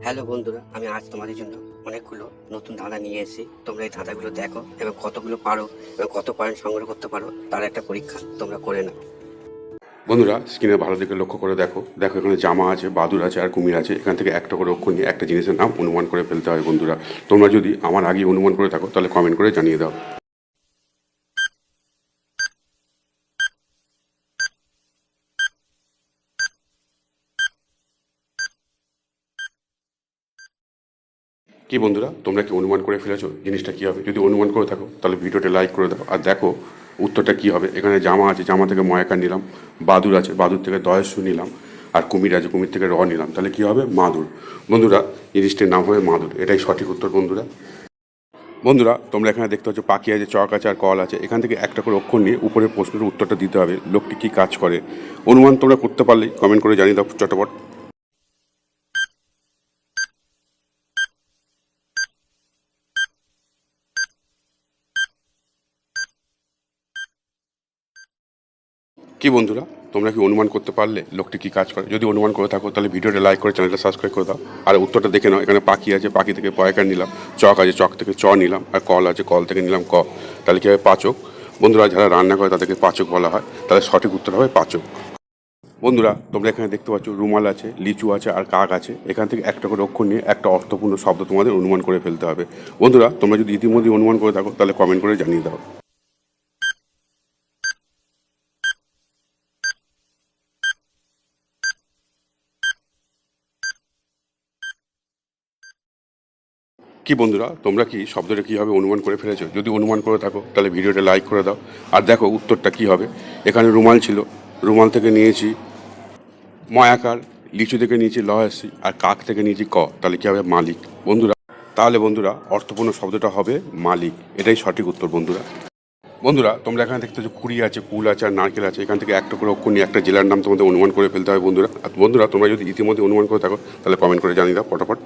Hello বন্ধুরা, আমি আজ তোমাদের জন্য অনেকগুলো নতুন ধাঁধা নিয়ে এসেছি। তোমরা এই ধাঁধাগুলো দেখো এবং কতগুলো পারো এবং কত পয়েন্ট সংগ্রহ করতে পারো তার একটা পরীক্ষা তোমরা করে নাও। বন্ধুরা, স্ক্রিনে ভালো দিকে লক্ষ্য করে দেখো দেখো এখানে জামা আছে, বাদুর আছে আর কুমির আছে। এখান থেকে একটা করে অক্ষর নিয়ে একটা জিনিসের নাম অনুমান করে ফেলতে হয়। বন্ধুরা, তোমরা যদি আমার আগে অনুমান করে থাকো তাহলে কমেন্ট করে জানিয়ে দাও। কি বন্ধুরা, তোমরা কি অনুমান করে ফেলেছো জিনিসটা কি হবে? যদি অনুমান করে থাকো তাহলে ভিডিওটা লাইক করে দাও আর দেখো উত্তরটা কি হবে। এখানে জামা আছে, জামা থেকে ময়াকার নিলাম। বাদুর আছে, বাদুর থেকে দয়স্যু নিলাম। আর কুমির আছে, কুমির থেকে র নিলাম। তাহলে কি হবে? মাদুর। বন্ধুরা, জিনিসটির নাম হবে মাদুর। এটাই সঠিক উত্তর বন্ধুরা। বন্ধুরা, তোমরা এখানে দেখতে পাচ্ছ পাখি আছে, চক আছে আর কল আছে। এখান থেকে একটা করে অক্ষর নিয়ে উপরের প্রশ্নের উত্তরটা দিতে হবে। লোকটি কী কাজ করে? অনুমান তোমরা করতে পারলেই কমেন্ট করে জানিয়ে দাও চটপট। কি বন্ধুরা, তোমরা কি অনুমান করতে পারলে লোকটি কী কাজ করে? যদি অনুমান করে থাকো তাহলে ভিডিওটা লাইক করে চ্যানেলটা সাবস্ক্রাইব করে দাও। আর উত্তরটা দেখে নাও। এখানে পাখি আছে, পাখি থেকে পয়কার নিলাম। চক আছে, চক থেকে চ নিলাম। আর কল আছে, কল থেকে নিলাম ক। তাহলে কী হবে? পাচক। বন্ধুরা, যারা রান্না করে তাদেরকে পাচক বলা হয়। তাহলে সঠিক উত্তর হবে পাচক। বন্ধুরা, তোমরা এখানে দেখতে পাচ্ছ রুমাল আছে, লিচু আছে আর কাক আছে। এখান থেকে একটা করে অক্ষর নিয়ে একটা অর্থপূর্ণ শব্দ তোমাদের অনুমান করে ফেলতে হবে। বন্ধুরা, তোমরা যদি ইতিমধ্যে অনুমান করে থাকো তাহলে কমেন্ট করে জানিয়ে দাও। কি বন্ধুরা, তোমরা কি শব্দটা কীভাবে অনুমান করে ফেলেছো? যদি অনুমান করে থাকো তাহলে ভিডিওটা লাইক করে দাও আর দেখো উত্তরটা কী হবে। এখানে রুমাল ছিল, রুমাল থেকে নিয়েছি ময়াকার, লিচু থেকে নিয়েছি লহাসি আর কাক থেকে নিয়েছি ক। তাহলে কী হবে? মালিক। বন্ধুরা, তাহলে বন্ধুরা অর্থপূর্ণ শব্দটা হবে মালিক। এটাই সঠিক উত্তর বন্ধুরা। বন্ধুরা, তোমরা এখানে দেখতে পাচ্ছ কুড়ি আছে, কুল আছে আর নারকেল আছে। এখান থেকে একটা করে অক্ষর নিয়ে একটা জেলার নাম তোমাদের অনুমান করে ফেলতে হবে বন্ধুরা। আর বন্ধুরা, তোমরা যদি ইতিমধ্যে অনুমান করে থাকো তাহলে কমেন্ট করে জানিয়ে দাও ফটাফট।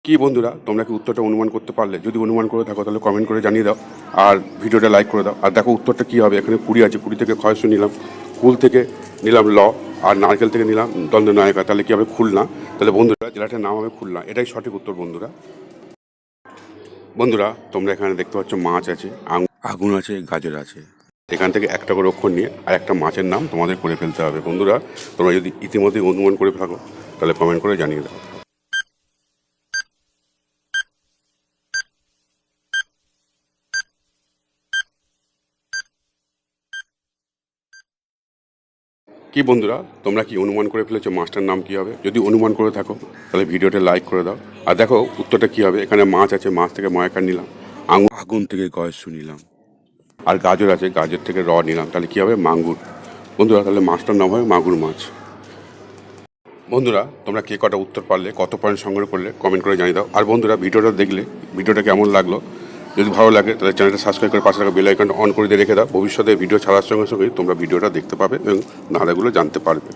কি বন্ধুরা, তোমরা কি উত্তরটা অনুমান করতে পারলে? যদি অনুমান করে থাকো তাহলে কমেন্ট করে জানিয়ে দাও আর ভিডিওটা লাইক করে দাও। আর দেখো উত্তরটা কী হবে। এখানে কুড়ি আছে, কুড়ি থেকে ক্ষয়সু নিলাম। কুল থেকে নিলাম ল আর নারকেল থেকে নিলাম দণ্ডনায়িকা। তাহলে কী হবে? খুলনা। তাহলে বন্ধুরা, জেলাটার নাম হবে খুলনা। এটাই সঠিক উত্তর বন্ধুরা। বন্ধুরা, তোমরা এখানে দেখতে পাচ্ছ মাছ আছে, আগুন আছে, গাজর আছে। এখান থেকে একটা করে অক্ষর নিয়ে আর একটা মাছের নাম তোমাদের করে ফেলতে হবে। বন্ধুরা, তোমরা যদি ইতিমধ্যে অনুমান করে থাকো তাহলে কমেন্ট করে জানিয়ে দাও। কি বন্ধুরা, তোমরা কি অনুমান করে ফেলেছো মাছটার নাম কী হবে? যদি অনুমান করে থাকো তাহলে ভিডিওটা লাইক করে দাও আর দেখো উত্তরটা কী হবে। এখানে মাছ আছে, মাছ থেকে ময়াকার নিলাম। আগুন থেকে গয়সু নিলাম। আর গাজর আছে, গাজর থেকে র নিলাম। তাহলে কী হবে? মাঙ্গুর। বন্ধুরা, তাহলে মাছটার নাম হবে মাগুর মাছ। বন্ধুরা, তোমরা কে কটা উত্তর পারলে, কত পয়েন্ট সংগ্রহ করলে কমেন্ট করে জানিয়ে দাও। আর বন্ধুরা, ভিডিওটা দেখলে ভিডিওটা কেমন লাগলো যদি ভালো লাগে তাহলে চ্যানেলটা সাবস্ক্রাইব করে পাশে থাকা বেল আইকনটা অন করে দিয়ে রেখে দাও। ভবিষ্যতে ভিডিও ছাড়ার সঙ্গে সঙ্গে তোমরা ভিডিওটা দেখতে পাবে এবং ধাঁধাগুলো জানতে পারবে।